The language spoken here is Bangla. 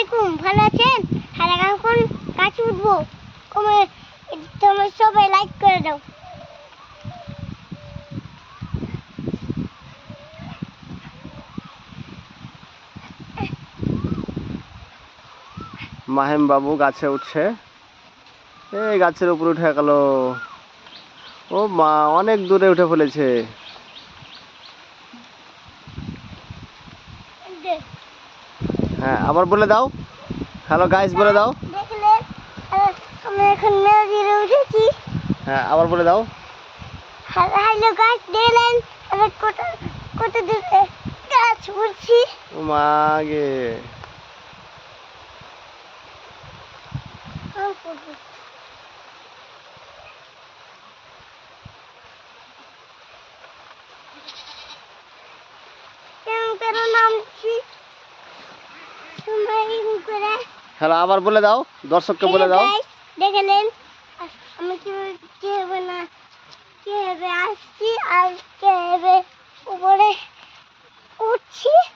আলাইকুম, ভালো আছেন? আর এখন গাছ উঠবো, তোমরা সবাই লাইক করে দাও। মাহিম বাবু গাছে উঠছে, এই গাছের উপরে উঠে গেল। ও মা, অনেক দূরে উঠে ফেলেছে। হ্যাঁ, আবার বলে দাও, হ্যালো গাইস বলে দাও। দেখলেন, আমি এখন মেয়েদের উঠেছি। হ্যাঁ, আবার বলে দাও। হ্যালো গাছ, দেখলেন আমি কত দূরে গাছ উঠছি। ও মা গে। হ্যালো, আবার বলে দাও, দর্শককে বলে দাও। দেখলেন আমি কিভাবে আসছি আর কিভাবে উপরে উঠছি।